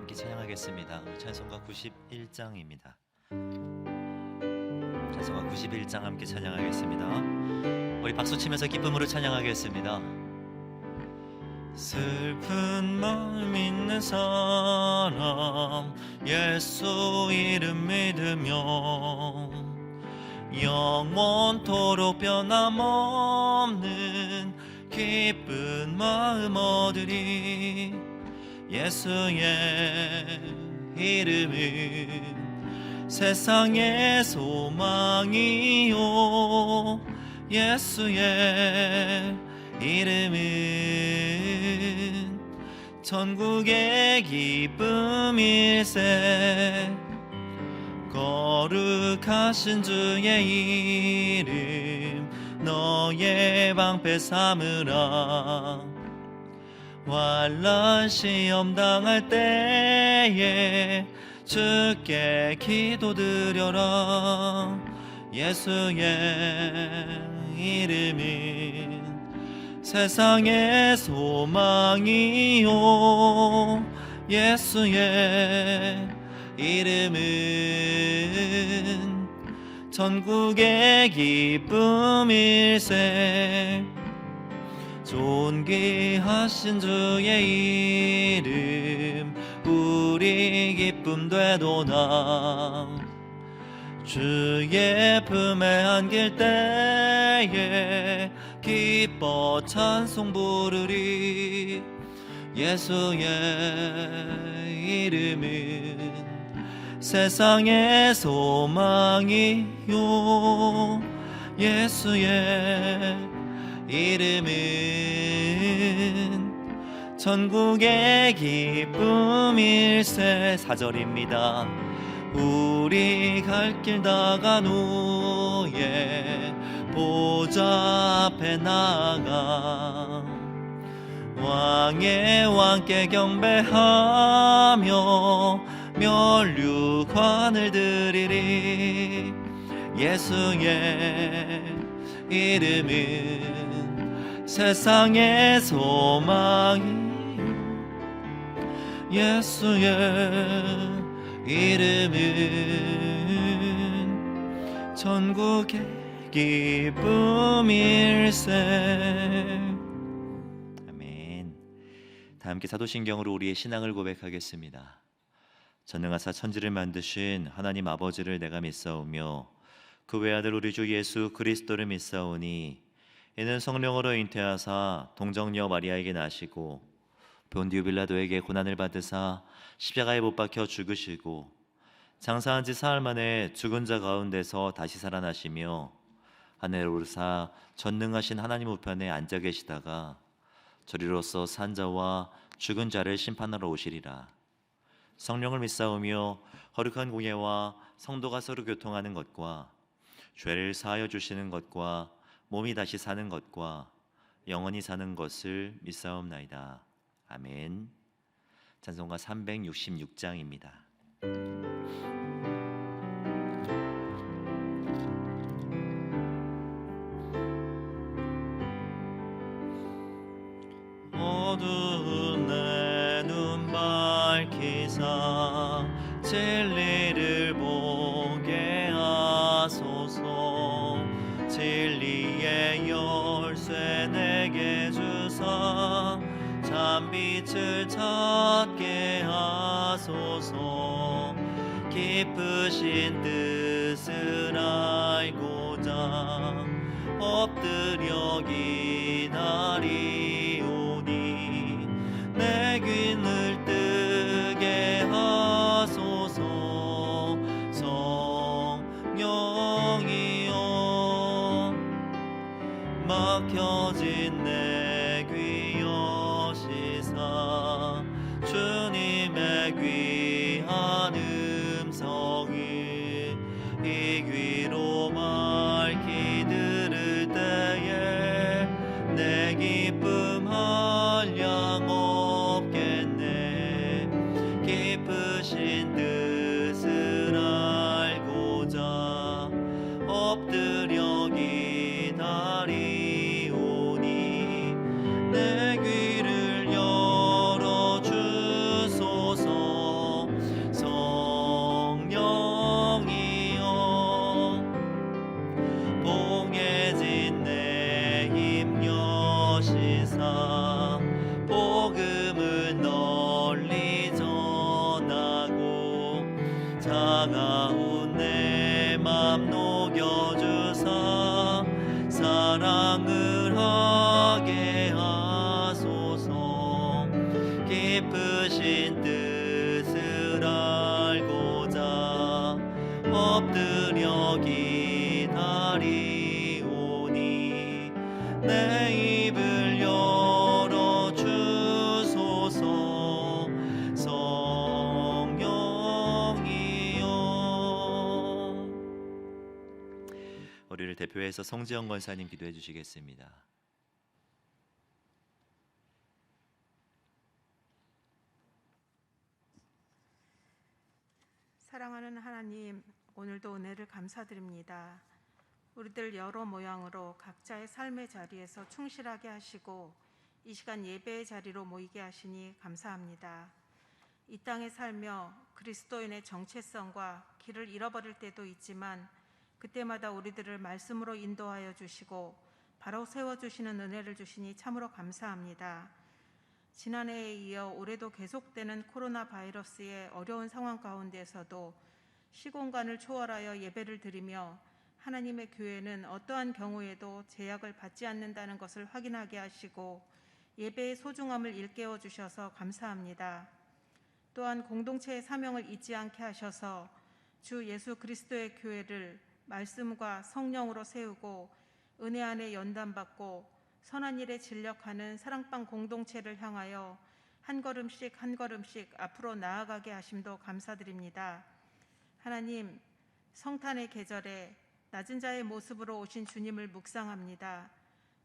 함께 찬양하겠습니다. 찬송가 91장입니다. 찬송가 91장 함께 찬양하겠습니다. 우리 박수 치면서 기쁨으로 찬양하겠습니다. 슬픈 마음 있는 사람 예수 이름 믿으며 영원토록 변함없는 기쁜 마음 얻으리. 예수의 이름은 세상의 소망이요 예수의 이름은 천국의 기쁨일세. 거룩하신 주의 이름 너의 방패 삼으라. 환난 시험 당할 때에 주께 기도드려라. 예수의 이름은 세상의 소망이요 예수의 이름은 천국의 기쁨일세. 존귀하신 주의 이름 우리 기쁨 되도다. 주의 품에 안길 때에 기뻐 찬송 부르리. 예수의 이름은 세상의 소망이요 예수의 이름은 천국의 기쁨일세. 4절입니다. 우리 갈 길 다간 후에 보좌 앞에 나가 왕의 왕께 경배하며 면류관을 드리리. 예수의 이름은 세상의 소망이 예수의 이름은 천국의 기쁨일세. 아멘. 다 함께 사도신경으로 우리의 신앙을 고백하겠습니다. 전능하사 천지를 만드신 하나님 아버지를 내가 믿사오며 그 외아들 우리 주 예수 그리스도를 믿사오니 이는 성령으로 잉태하사 동정녀 마리아에게 나시고 본디오 빌라도에게 고난을 받으사 십자가에 못 박혀 죽으시고 장사한 지 사흘 만에 죽은 자 가운데서 다시 살아나시며 하늘에 오르사 전능하신 하나님 우편에 앉아 계시다가 저리로서 산 자와 죽은 자를 심판하러 오시리라. 성령을 믿사오며 거룩한 공예와 성도가 서로 교통하는 것과 죄를 사하여 주시는 것과 몸이 다시 사는 것과 영원히 사는 것을 믿사옵나이다. 아멘. 찬송가 366장입니다. 어두운 내 눈 밝히사 진리를 보게 하소서. 진리의 열쇠 내게 주사 참빛을 찾게 하소서. 깊으신 뜻을 알고자 엎드려 기다리오니 내 귀를 뜨게 하소서. 성령이여 막혀진 내 귀 여시사 주님의 귀한 음성을 이 귀로 맑히 들을 때에 내 기쁨 한량 없겠네. 깊으신 뜻을 알고자 엎드려 기다리오니 내 귀를 열어주소서. 깊으신 뜻을 알고자 엎드려 기다리오니 내 입을 열어 주소서. 성령이여. 우리를 대표해서 성지영 권사님 기도해 주시겠습니다. 사랑하는 하나님, 오늘도 은혜를 감사드립니다. 우리들 여러 모양으로 각자의 삶의 자리에서 충실하게 하시고 이 시간 예배의 자리로 모이게 하시니 감사합니다. 이 땅에 살며 그리스도인의 정체성과 길을 잃어버릴 때도 있지만 그때마다 우리들을 말씀으로 인도하여 주시고 바로 세워주시는 은혜를 주시니 참으로 감사합니다. 지난해에 이어 올해도 계속되는 코로나 바이러스의 어려운 상황 가운데서도 시공간을 초월하여 예배를 드리며 하나님의 교회는 어떠한 경우에도 제약을 받지 않는다는 것을 확인하게 하시고 예배의 소중함을 일깨워 주셔서 감사합니다. 또한 공동체의 사명을 잊지 않게 하셔서 주 예수 그리스도의 교회를 말씀과 성령으로 세우고 은혜 안에 연단받고 선한 일에 진력하는 사랑방 공동체를 향하여 한 걸음씩 한 걸음씩 앞으로 나아가게 하심도 감사드립니다. 하나님, 성탄의 계절에 낮은 자의 모습으로 오신 주님을 묵상합니다.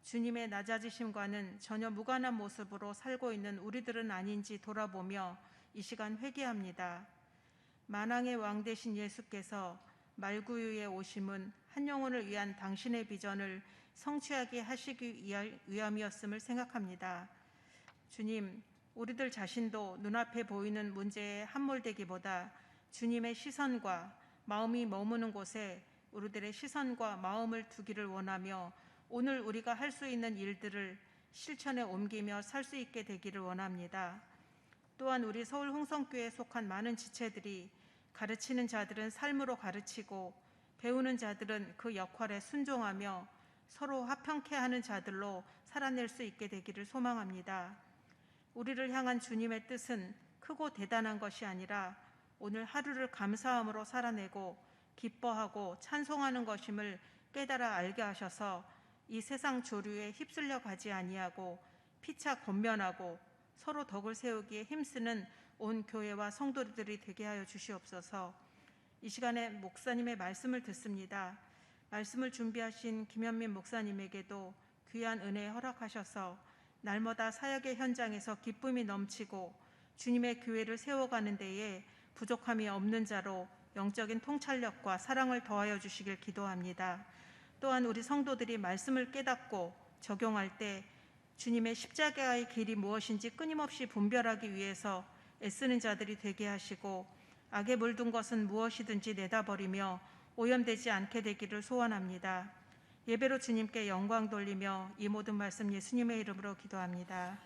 주님의 낮아지심과는 전혀 무관한 모습으로 살고 있는 우리들은 아닌지 돌아보며 이 시간 회개합니다. 만왕의 왕 되신 예수께서 말구유에 오심은 한 영혼을 위한 당신의 비전을 성취하게 하시기 위함이었음을 생각합니다. 주님, 우리들 자신도 눈앞에 보이는 문제에 함몰되기보다 주님의 시선과 마음이 머무는 곳에 우리들의 시선과 마음을 두기를 원하며 오늘 우리가 할 수 있는 일들을 실천에 옮기며 살 수 있게 되기를 원합니다. 또한 우리 서울 홍성교회에 속한 많은 지체들이 가르치는 자들은 삶으로 가르치고 배우는 자들은 그 역할에 순종하며 서로 화평케 하는 자들로 살아낼 수 있게 되기를 소망합니다. 우리를 향한 주님의 뜻은 크고 대단한 것이 아니라 오늘 하루를 감사함으로 살아내고 기뻐하고 찬송하는 것임을 깨달아 알게 하셔서 이 세상 조류에 휩쓸려 가지 아니하고 피차 권면하고 서로 덕을 세우기에 힘쓰는 온 교회와 성도들이 되게 하여 주시옵소서. 이 시간에 목사님의 말씀을 듣습니다. 말씀을 준비하신 김현민 목사님에게도 귀한 은혜 허락하셔서 날마다 사역의 현장에서 기쁨이 넘치고 주님의 교회를 세워가는 데에 부족함이 없는 자로 영적인 통찰력과 사랑을 더하여 주시길 기도합니다. 또한 우리 성도들이 말씀을 깨닫고 적용할 때 주님의 십자가의 길이 무엇인지 끊임없이 분별하기 위해서 애쓰는 자들이 되게 하시고 악에 물든 것은 무엇이든지 내다버리며 오염되지 않게 되기를 소원합니다. 예배로 주님께 영광 돌리며 이 모든 말씀 예수님의 이름으로 기도합니다.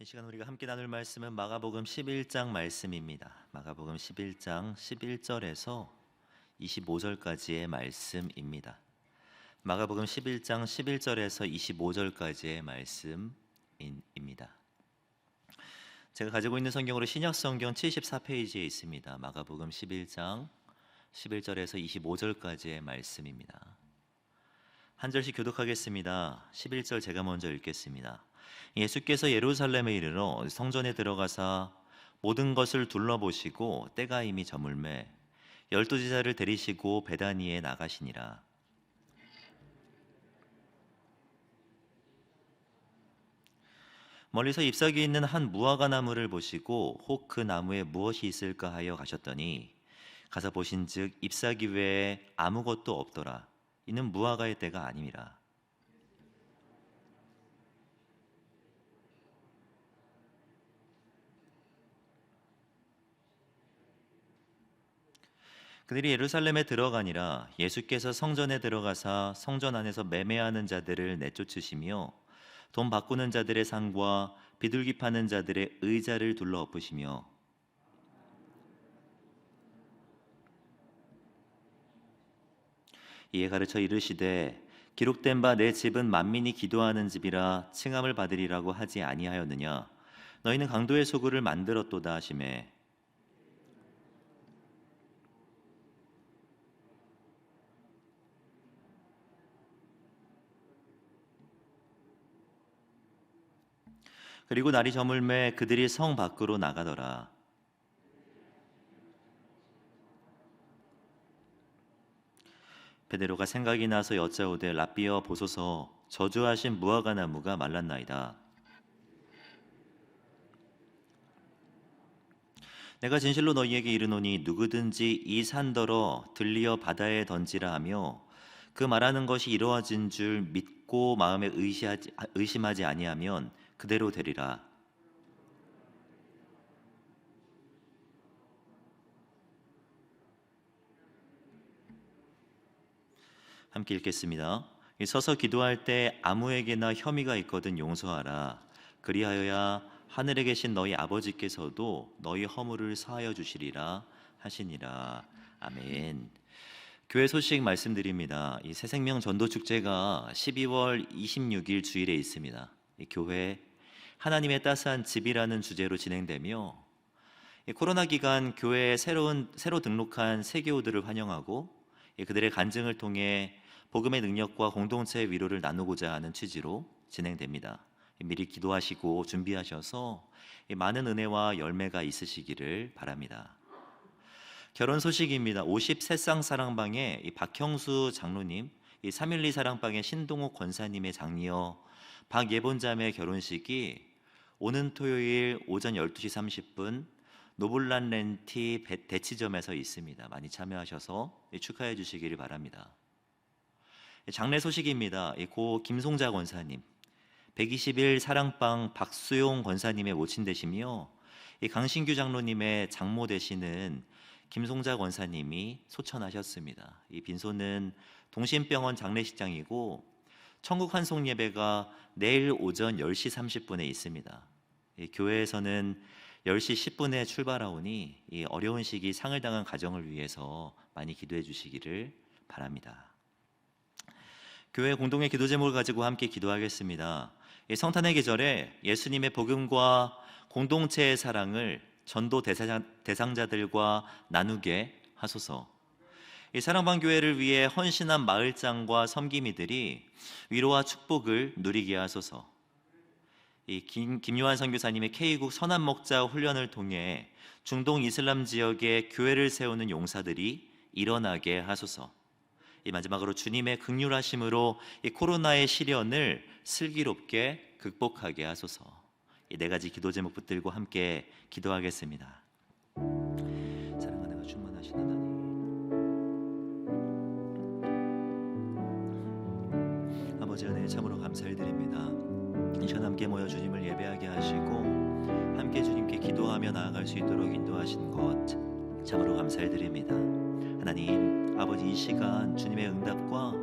이 시간 우리가 함께 나눌 말씀은 마가복음 11장 말씀입니다. 마가복음 11장 11절에서 25절까지의 말씀입니다. 마가복음 11장 11절에서 25절까지의 말씀입니다. 제가 가지고 있는 성경으로 신약성경 74페이지에 있습니다. 마가복음 11장 11절에서 25절까지의 말씀입니다. 한 절씩 교독하겠습니다. 11절 제가 먼저 읽겠습니다. 예수께서 예루살렘에 이르러 성전에 들어가사 모든 것을 둘러보시고 때가 이미 저물매 12제자를 데리시고 베다니에 나가시니라. 멀리서 잎사귀 있는 한 무화과 나무를 보시고 혹 그 나무에 무엇이 있을까 하여 가셨더니 가서 보신즉 잎사귀 외에 아무것도 없더라. 이는 무화과의 때가 아니니라. 그들이 예루살렘에 들어가니라. 예수께서 성전에 들어가사 성전 안에서 매매하는 자들을 내쫓으시며 돈 바꾸는 자들의 상과 비둘기 파는 자들의 의자를 둘러 엎으시며 이에 가르쳐 이르시되 기록된 바 내 집은 만민이 기도하는 집이라 칭함을 받으리라고 하지 아니하였느냐. 너희는 강도의 소굴을 만들었도다 하시매 그리고 날이 저물매 그들이 성 밖으로 나가더라. 베드로가 생각이 나서 여짜오되 랍비여 보소서 저주하신 무화과 나무가 말랐나이다. 내가 진실로 너희에게 이르노니 누구든지 이 산더러 들리어 바다에 던지라 하며 그 말하는 것이 이루어진 줄 믿고 마음에 의심하지 아니하면 그대로 되리라. 함께 읽겠습니다. 서서 기도할 때 아무에게나 혐의가 있거든 용서하라. 그리하여야 하늘에 계신 너희 아버지께서도 너희 허물을 사하여 주시리라 하시니라. 아멘. 교회 소식 말씀드립니다. 이 새생명 전도 축제가 12월 26일 주일에 있습니다. 이 교회 하나님의 따스한 집이라는 주제로 진행되며 코로나 기간 교회에 새로 등록한 세교우들을 환영하고 그들의 간증을 통해 복음의 능력과 공동체의 위로를 나누고자 하는 취지로 진행됩니다. 미리 기도하시고 준비하셔서 많은 은혜와 열매가 있으시기를 바랍니다. 결혼 소식입니다. 53쌍 사랑방의 박형수 장로님, 312 사랑방의 신동욱 권사님의 장녀 박예본자매 결혼식이 오는 토요일 오전 12시 30분 노블란 렌티 대치점에서 있습니다. 많이 참여하셔서 축하해 주시기를 바랍니다. 장례 소식입니다. 고 김송자 권사님, 121 사랑방 박수용 권사님의 모친 되시며 강신규 장로님의 장모 되시는 김송자 권사님이 소천하셨습니다. 이 빈소는 동신병원 장례식장이고 천국 환송 예배가 내일 오전 10시 30분에 있습니다. 교회에서는 10시 10분에 출발하오니 이 어려운 시기 상을 당한 가정을 위해서 많이 기도해 주시기를 바랍니다. 교회 공동의 기도 제목을 가지고 함께 기도하겠습니다. 성탄의 계절에 예수님의 복음과 공동체의 사랑을 전도 대상자들과 나누게 하소서. 이 사랑방 교회를 위해 헌신한 마을장과 섬김이들이 위로와 축복을 누리게 하소서. 이 김요한 선교사님의 K국 선한 목자 훈련을 통해 중동 이슬람 지역에 교회를 세우는 용사들이 일어나게 하소서. 이 마지막으로 주님의 긍휼하심으로 이 코로나의 시련을 슬기롭게 극복하게 하소서. 이 네 가지 기도 제목 붙들고 함께 기도하겠습니다. 사랑과 내가 충만하신 하나님, 아버지 은혜 참으로 감사를 드립니다. 이 시간 함께 모여 주님을 예배하게 하시고 함께 주님께 기도하며 나아갈 수 있도록 인도하신 것 참으로 감사를 드립니다. 하나님 아버지, 이 시간 주님의 응답과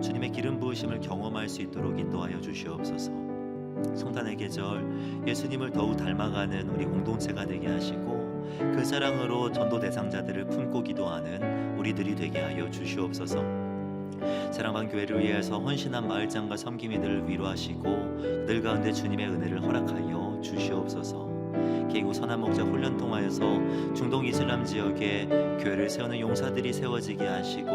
주님의 기름 부으심을 경험할 수 있도록 인도하여 주시옵소서. 성탄의 계절 예수님을 더욱 닮아가는 우리 공동체가 되게 하시고 그 사랑으로 전도 대상자들을 품고 기도하는 우리들이 되게 하여 주시옵소서. 사랑방 교회를 위해서 헌신한 마을장과 섬김이들을 위로하시고 그들 가운데 주님의 은혜를 허락하여 주시옵소서. K국 선한목자 훈련 통하여서 중동 이슬람 지역에 교회를 세우는 용사들이 세워지게 하시고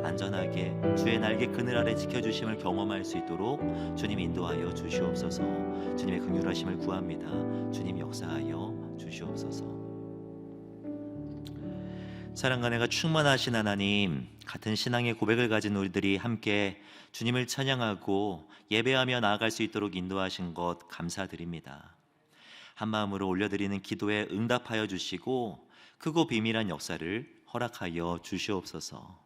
안전하게 주의 날개 그늘 아래 지켜주심을 경험할 수 있도록 주님 인도하여 주시옵소서. 주님의 긍휼하심을 구합니다. 주님 역사하여 주시옵소서. 사랑과 내가 충만하신 하나님, 같은 신앙의 고백을 가진 우리들이 함께 주님을 찬양하고 예배하며 나아갈 수 있도록 인도하신 것 감사드립니다. 한마음으로 올려드리는 기도에 응답하여 주시고 크고 비밀한 역사를 허락하여 주시옵소서.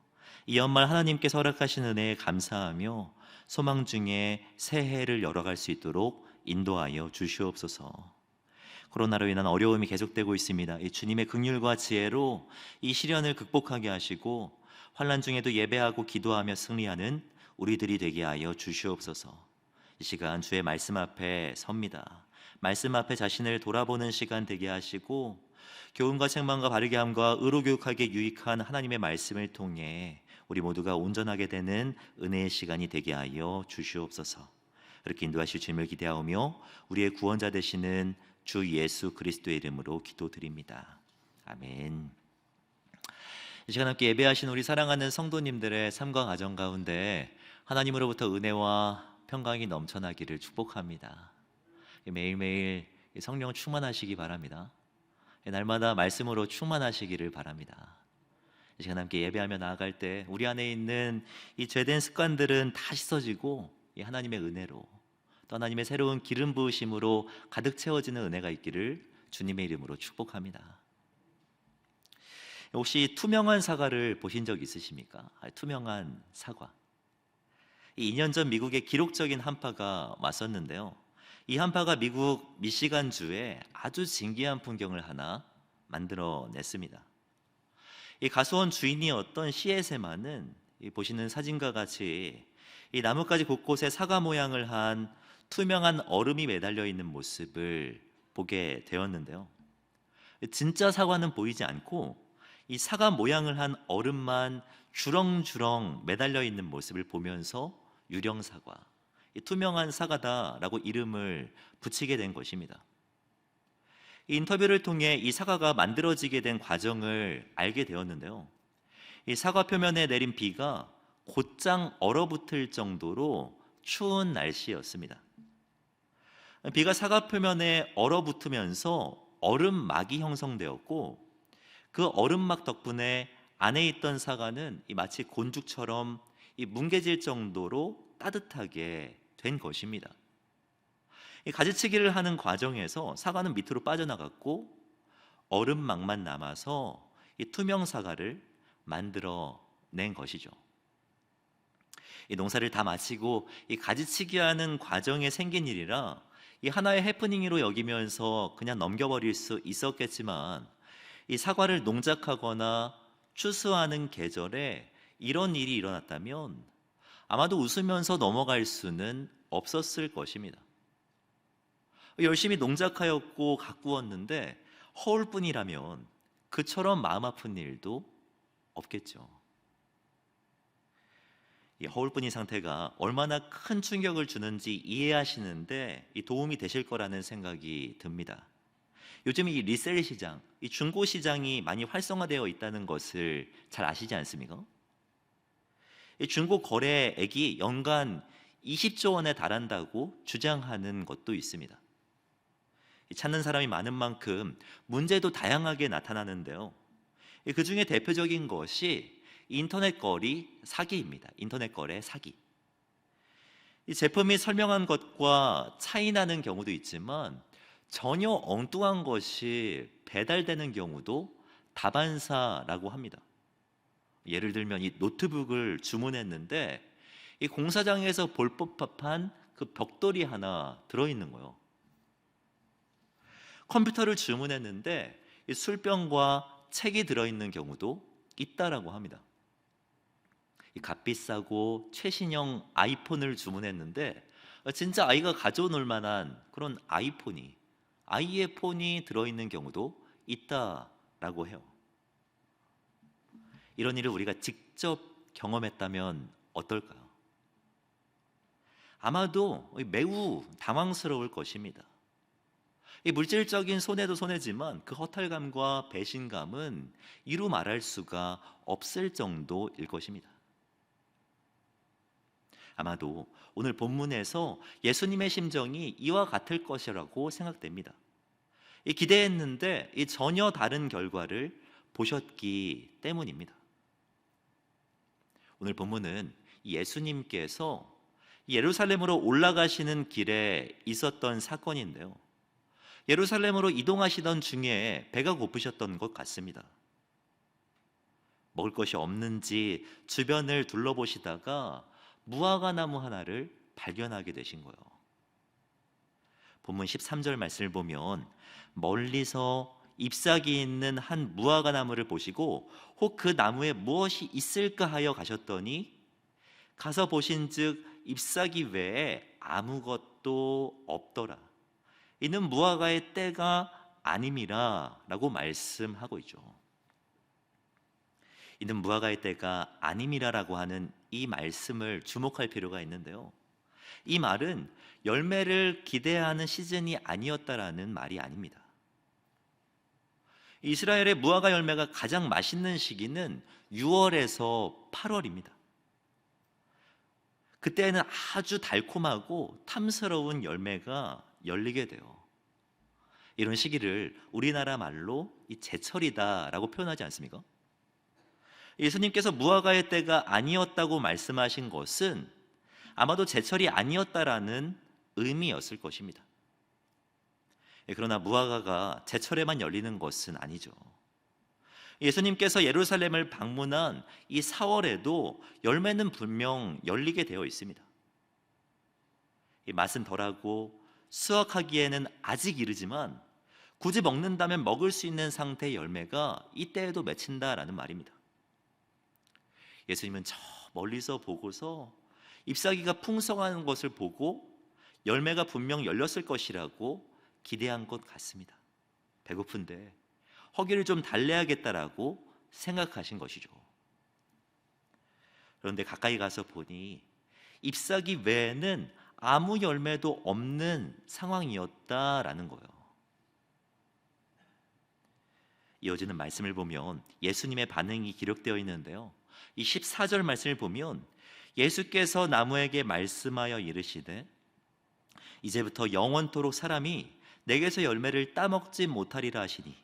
이 연말 하나님께서 허락하신 은혜에 감사하며 소망 중에 새해를 열어갈 수 있도록 인도하여 주시옵소서. 코로나로 인한 어려움이 계속되고 있습니다. 이 주님의 긍휼과 지혜로 이 시련을 극복하게 하시고 환난 중에도 예배하고 기도하며 승리하는 우리들이 되게 하여 주시옵소서. 이 시간 주의 말씀 앞에 섭니다. 말씀 앞에 자신을 돌아보는 시간 되게 하시고 교훈과 책망과 바르게 함과 의로 교육하기에 유익한 하나님의 말씀을 통해 우리 모두가 온전하게 되는 은혜의 시간이 되게 하여 주시옵소서. 그렇게 인도하실 주님을 기대하오며 우리의 구원자 되시는 주 예수 그리스도의 이름으로 기도드립니다. 아멘. 이 시간 함께 예배하신 우리 사랑하는 성도님들의 삶과 가정 가운데 하나님으로부터 은혜와 평강이 넘쳐나기를 축복합니다. 매일매일 성령 충만하시기 바랍니다. 날마다 말씀으로 충만하시기를 바랍니다. 이 시간 함께 예배하며 나아갈 때 우리 안에 있는 이 죄된 습관들은 다 씻어지고 이 하나님의 은혜로 또 하나님의 새로운 기름 부으심으로 가득 채워지는 은혜가 있기를 주님의 이름으로 축복합니다. 혹시 투명한 사과를 보신 적 있으십니까? 투명한 사과. 2년 전 미국에 기록적인 한파가 왔었는데요. 이 한파가 미국 미시간주에 아주 진기한 풍경을 하나 만들어냈습니다. 이 가수원 주인이었던 시에세만은 보시는 사진과 같이 이 나뭇가지 곳곳에 사과 모양을 한 투명한 얼음이 매달려 있는 모습을 보게 되었는데요. 진짜 사과는 보이지 않고 이 사과 모양을 한 얼음만 주렁주렁 매달려 있는 모습을 보면서 유령 사과, 투명한 사과다라고 이름을 붙이게 된 것입니다. 이 인터뷰를 통해 이 사과가 만들어지게 된 과정을 알게 되었는데요. 이 사과 표면에 내린 비가 곧장 얼어붙을 정도로 추운 날씨였습니다. 비가 사과 표면에 얼어붙으면서 얼음막이 형성되었고 그 얼음막 덕분에 안에 있던 사과는 마치 곤죽처럼 뭉개질 정도로 따뜻하게 된 것입니다. 가지치기를 하는 과정에서 사과는 밑으로 빠져나갔고 얼음막만 남아서 이 투명 사과를 만들어낸 것이죠. 이 농사를 다 마치고 이 가지치기하는 과정에 생긴 일이라 이 하나의 해프닝으로 여기면서 그냥 넘겨버릴 수 있었겠지만 이 사과를 농작하거나 추수하는 계절에 이런 일이 일어났다면 아마도 웃으면서 넘어갈 수는 없었을 것입니다. 열심히 농작하였고 가꾸었는데 허울 뿐이라면 그처럼 마음 아픈 일도 없겠죠. 이 허울뿐인 상태가 얼마나 큰 충격을 주는지 이해하시는데 이 도움이 되실 거라는 생각이 듭니다. 요즘 이 리셀 시장, 이 중고 시장이 많이 활성화되어 있다는 것을 잘 아시지 않습니까? 이 중고 거래액이 연간 20조 원에 달한다고 주장하는 것도 있습니다. 찾는 사람이 많은 만큼 문제도 다양하게 나타나는데요. 그 중에 대표적인 것이 인터넷 거래 사기입니다. 인터넷 거래 사기. 이 제품이 설명한 것과 차이 나는 경우도 있지만 전혀 엉뚱한 것이 배달되는 경우도 다반사라고 합니다. 예를 들면 이 노트북을 주문했는데 이 공사장에서 볼 법한 그 벽돌이 하나 들어있는 거예요. 컴퓨터를 주문했는데 이 술병과 책이 들어있는 경우도 있다라고 합니다. 이 값비싸고 최신형 아이폰을 주문했는데 진짜 아이가 가져올 만한 그런 아이의 폰이 들어있는 경우도 있다라고 해요. 이런 일을 우리가 직접 경험했다면 어떨까요? 아마도 매우 당황스러울 것입니다. 이 물질적인 손해도 손해지만 그 허탈감과 배신감은 이루 말할 수가 없을 정도일 것입니다. 아마도 오늘 본문에서 예수님의 심정이 이와 같을 것이라고 생각됩니다. 기대했는데 전혀 다른 결과를 보셨기 때문입니다. 오늘 본문은 예수님께서 예루살렘으로 올라가시는 길에 있었던 사건인데요. 예루살렘으로 이동하시던 중에 배가 고프셨던 것 같습니다. 먹을 것이 없는지 주변을 둘러보시다가 무화과 나무 하나를 발견하게 되신 거예요. 본문 13절 말씀을 보면 멀리서 잎사귀 있는 한 무화과 나무를 보시고 혹 그 나무에 무엇이 있을까 하여 가셨더니 가서 보신즉 잎사귀 외에 아무것도 없더라. 이는 무화과의 때가 아님이라 라고 말씀하고 있죠. 이는 무화과의 때가 아님이라라고 하는 이 말씀을 주목할 필요가 있는데요, 이 말은 열매를 기대하는 시즌이 아니었다라는 말이 아닙니다. 이스라엘의 무화과 열매가 가장 맛있는 시기는 6월에서 8월입니다. 그때는 아주 달콤하고 탐스러운 열매가 열리게 돼요. 이런 시기를 우리나라 말로 이 제철이다라고 표현하지 않습니까? 예수님께서 무화과의 때가 아니었다고 말씀하신 것은 아마도 제철이 아니었다라는 의미였을 것입니다. 그러나 무화과가 제철에만 열리는 것은 아니죠. 예수님께서 예루살렘을 방문한 이 4월에도 열매는 분명 열리게 되어 있습니다. 이 맛은 덜하고 수확하기에는 아직 이르지만 굳이 먹는다면 먹을 수 있는 상태의 열매가 이때에도 맺힌다라는 말입니다. 예수님은 저 멀리서 보고서 잎사귀가 풍성한 것을 보고 열매가 분명 열렸을 것이라고 기대한 것 같습니다. 배고픈데 허기를 좀 달래야겠다라고 생각하신 것이죠. 그런데 가까이 가서 보니 잎사귀 외에는 아무 열매도 없는 상황이었다라는 거예요. 이어지는 말씀을 보면 예수님의 반응이 기록되어 있는데요, 이 14절 말씀을 보면 예수께서 나무에게 말씀하여 이르시되 이제부터 영원토록 사람이 내게서 열매를 따먹지 못하리라 하시니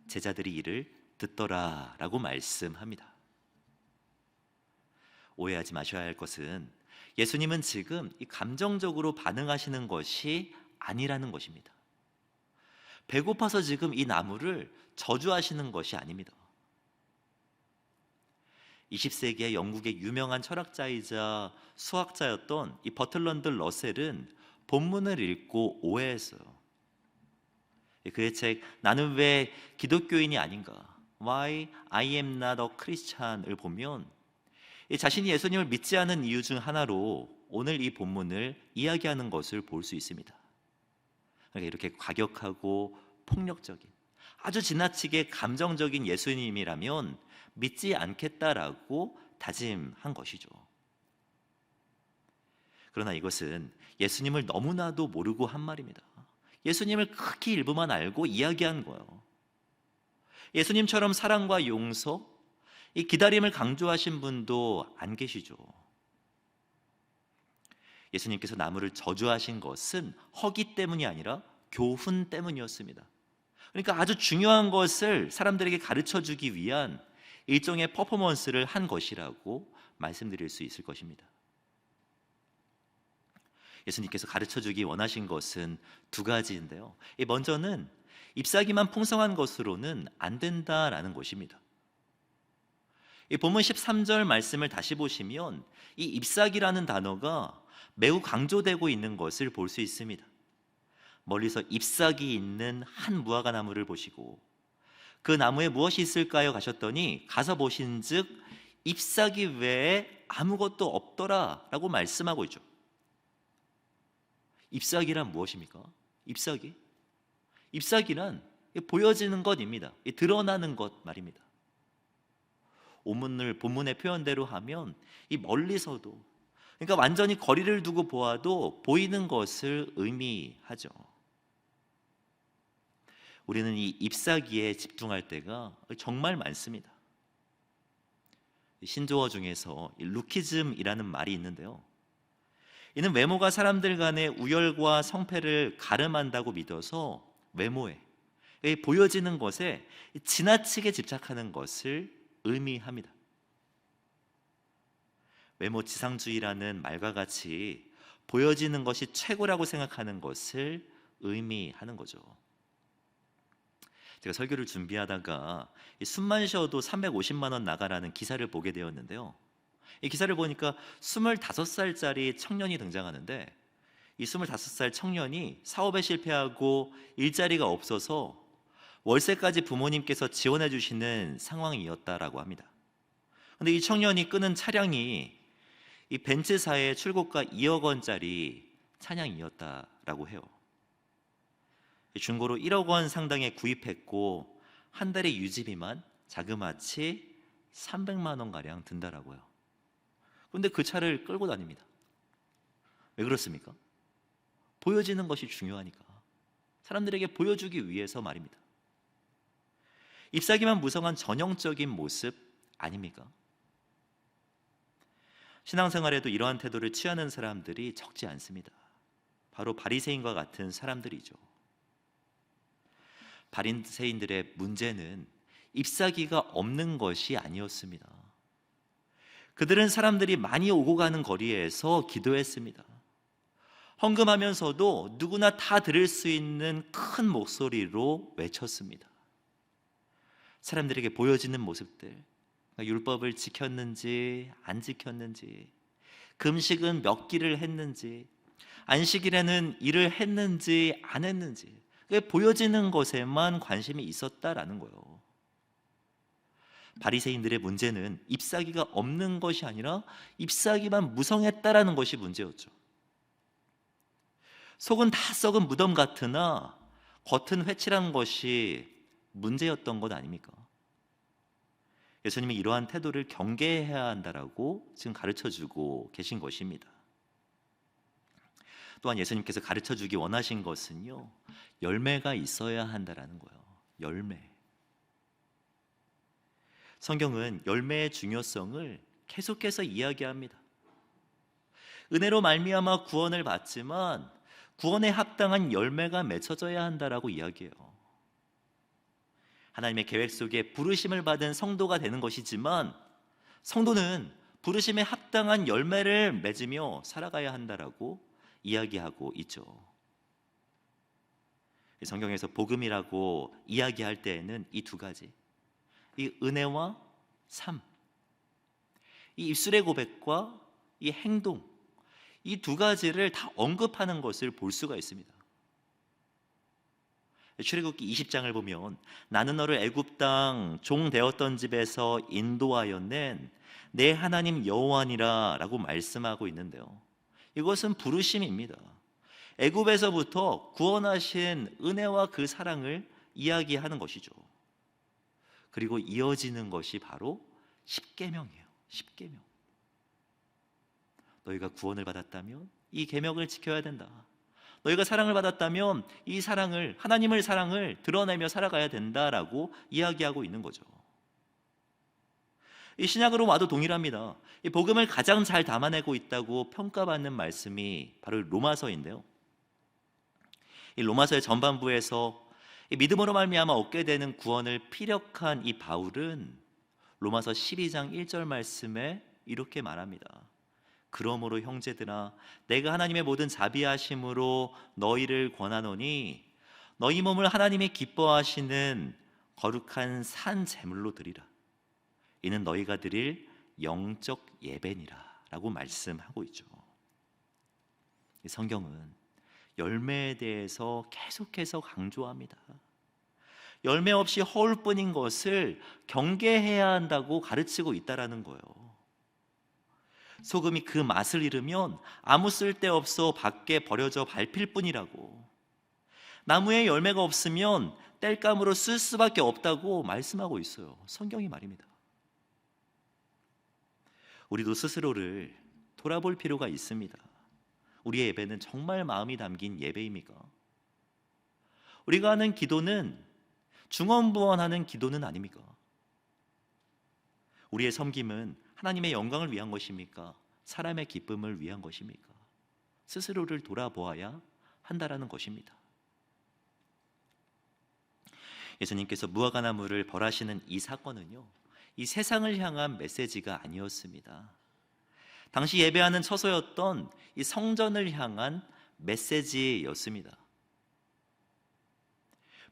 제자들이 이를 듣더라 라고 말씀합니다. 오해하지 마셔야 할 것은 예수님은 지금 이 감정적으로 반응하시는 것이 아니라는 것입니다. 배고파서 지금 이 나무를 저주하시는 것이 아닙니다. 20세기의 영국의 유명한 철학자이자 수학자였던 이 버틀런드 러셀은 본문을 읽고 오해했어요. 그의 책 나는 왜 기독교인이 아닌가, Why I am not a Christian을 보면 자신이 예수님을 믿지 않은 이유 중 하나로 오늘 이 본문을 이야기하는 것을 볼 수 있습니다. 그러니까 이렇게 과격하고 폭력적인, 아주 지나치게 감정적인 예수님이라면 믿지 않겠다라고 다짐한 것이죠. 그러나 이것은 예수님을 너무나도 모르고 한 말입니다. 예수님을 극히 일부만 알고 이야기한 거예요. 예수님처럼 사랑과 용서, 이 기다림을 강조하신 분도 안 계시죠. 예수님께서 나무를 저주하신 것은 허기 때문이 아니라 교훈 때문이었습니다. 그러니까 아주 중요한 것을 사람들에게 가르쳐 주기 위한 일종의 퍼포먼스를 한 것이라고 말씀드릴 수 있을 것입니다. 예수님께서 가르쳐 주기 원하신 것은 두 가지인데요, 먼저는 잎사귀만 풍성한 것으로는 안 된다라는 것입니다. 이 본문 13절 말씀을 다시 보시면 이 잎사귀라는 단어가 매우 강조되고 있는 것을 볼 수 있습니다. 멀리서 잎사귀 있는 한 무화과 나무를 보시고 그 나무에 무엇이 있을까요 가셨더니 가서 보신즉 잎사귀 외에 아무것도 없더라 라고 말씀하고 있죠. 잎사귀란 무엇입니까? 잎사귀란 보여지는 것입니다. 드러나는 것 말입니다. 본문의 표현대로 하면 이 멀리서도, 그러니까 완전히 거리를 두고 보아도 보이는 것을 의미하죠. 우리는 이 잎사귀에 집중할 때가 정말 많습니다. 신조어 중에서 루키즘이라는 말이 있는데요, 이는 외모가 사람들 간의 우열과 성패를 가름한다고 믿어서 외모에, 보여지는 것에 지나치게 집착하는 것을 의미합니다. 외모 지상주의라는 말과 같이 보여지는 것이 최고라고 생각하는 것을 의미하는 거죠. 제가 설교를 준비하다가 숨만 쉬어도 350만 원 나가라는 기사를 보게 되었는데요, 이 기사를 보니까 25살짜리 청년이 등장하는데 이 25살 청년이 사업에 실패하고 일자리가 없어서 월세까지 부모님께서 지원해 주시는 상황이었다라고 합니다. 근데 이 청년이 끄는 차량이 이 벤츠사의 출고가 2억 원짜리 차량이었다라고 해요. 중고로 1억 원 상당에 구입했고 한 달의 유지비만 자그마치 300만 원 가량 든다라고요. 그런데 그 차를 끌고 다닙니다. 왜 그렇습니까? 보여지는 것이 중요하니까. 사람들에게 보여주기 위해서 말입니다. 잎사귀만 무성한 전형적인 모습 아닙니까? 신앙생활에도 이러한 태도를 취하는 사람들이 적지 않습니다. 바로 바리새인과 같은 사람들이죠. 바리새인들의 문제는 잎사귀가 없는 것이 아니었습니다. 그들은 사람들이 많이 오고 가는 거리에서 기도했습니다. 헌금하면서도 누구나 다 들을 수 있는 큰 목소리로 외쳤습니다. 사람들에게 보여지는 모습들, 율법을 지켰는지 안 지켰는지, 금식은 몇 끼를 했는지, 안식일에는 일을 했는지 안 했는지, 보여지는 것에만 관심이 있었다라는 거예요. 바리새인들의 문제는 잎사귀가 없는 것이 아니라 잎사귀만 무성했다라는 것이 문제였죠. 속은 다 썩은 무덤 같으나 겉은 회칠한 것이 문제였던 것 아닙니까? 예수님이 이러한 태도를 경계해야 한다라고 지금 가르쳐주고 계신 것입니다. 또한 예수님께서 가르쳐주기 원하신 것은요, 열매가 있어야 한다라는 거예요. 열매. 성경은 열매의 중요성을 계속해서 이야기합니다. 은혜로 말미암아 구원을 받지만 구원에 합당한 열매가 맺혀져야 한다라고 이야기해요. 하나님의 계획 속에 부르심을 받은 성도가 되는 것이지만 성도는 부르심에 합당한 열매를 맺으며 살아가야 한다라고 이야기하고 있죠. 성경에서 복음이라고 이야기할 때에는 이 두 가지, 이 은혜와 삶, 이 입술의 고백과 이 행동, 이 두 가지를 다 언급하는 것을 볼 수가 있습니다. 출애굽기 20장을 보면 나는 너를 애굽 땅 종 되었던 집에서 인도하여 낸 내 하나님 여호와니라 라고 말씀하고 있는데요, 이것은 부르심입니다. 애굽에서부터 구원하신 은혜와 그 사랑을 이야기하는 것이죠. 그리고 이어지는 것이 바로 십계명이에요. 십계명. 너희가 구원을 받았다면 이 계명을 지켜야 된다. 너희가 사랑을 받았다면 이 사랑을, 하나님의 사랑을 드러내며 살아가야 된다라고 이야기하고 있는 거죠. 이 신약으로 와도 동일합니다. 이 복음을 가장 잘 담아내고 있다고 평가받는 말씀이 바로 로마서인데요, 이 로마서의 전반부에서 이 믿음으로 말미암아 얻게 되는 구원을 피력한 이 바울은 로마서 12장 1절 말씀에 이렇게 말합니다. 그러므로 형제들아, 내가 하나님의 모든 자비하심으로 너희를 권하노니 너희 몸을 하나님이 기뻐하시는 거룩한 산 제물로 드리라. 이는 너희가 드릴 영적 예배니라 라고 말씀하고 있죠. 이 성경은 열매에 대해서 계속해서 강조합니다. 열매 없이 허울뿐인 것을 경계해야 한다고 가르치고 있다라는 거예요. 소금이 그 맛을 잃으면 아무 쓸데없어 밖에 버려져 밟힐 뿐이라고, 나무에 열매가 없으면 땔감으로 쓸 수밖에 없다고 말씀하고 있어요. 성경이 말입니다. 우리도 스스로를 돌아볼 필요가 있습니다. 우리의 예배는 정말 마음이 담긴 예배입니까? 우리가 하는 기도는 중언부언하는 기도는 아닙니까? 우리의 섬김은 하나님의 영광을 위한 것입니까? 사람의 기쁨을 위한 것입니까? 스스로를 돌아보아야 한다라는 것입니다. 예수님께서 무화과나무를 벌하시는 이 사건은요, 이 세상을 향한 메시지가 아니었습니다. 당시 예배하는 처소였던 이 성전을 향한 메시지였습니다.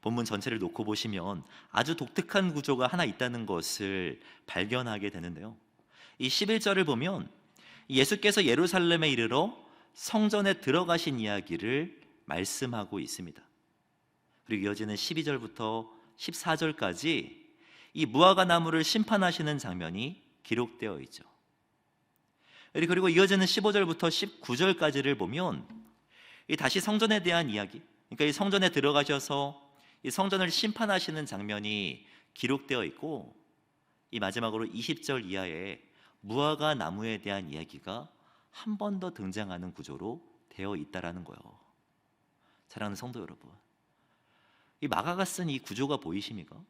본문 전체를 놓고 보시면 아주 독특한 구조가 하나 있다는 것을 발견하게 되는데요, 이 11절을 보면 예수께서 예루살렘에 이르러 성전에 들어가신 이야기를 말씀하고 있습니다. 그리고 이어지는 12절부터 14절까지 이 무화과 나무를 심판하시는 장면이 기록되어 있죠. 그리고 이어지는 15절부터 19절까지를 보면 이 다시 성전에 대한 이야기, 그러니까 이 성전에 들어가셔서 이 성전을 심판하시는 장면이 기록되어 있고, 이 마지막으로 20절 이하에 무화과 나무에 대한 이야기가 한 번 더 등장하는 구조로 되어 있다라는 거예요. 사랑하는 성도 여러분, 이 마가가 쓴 이 구조가 보이십니까?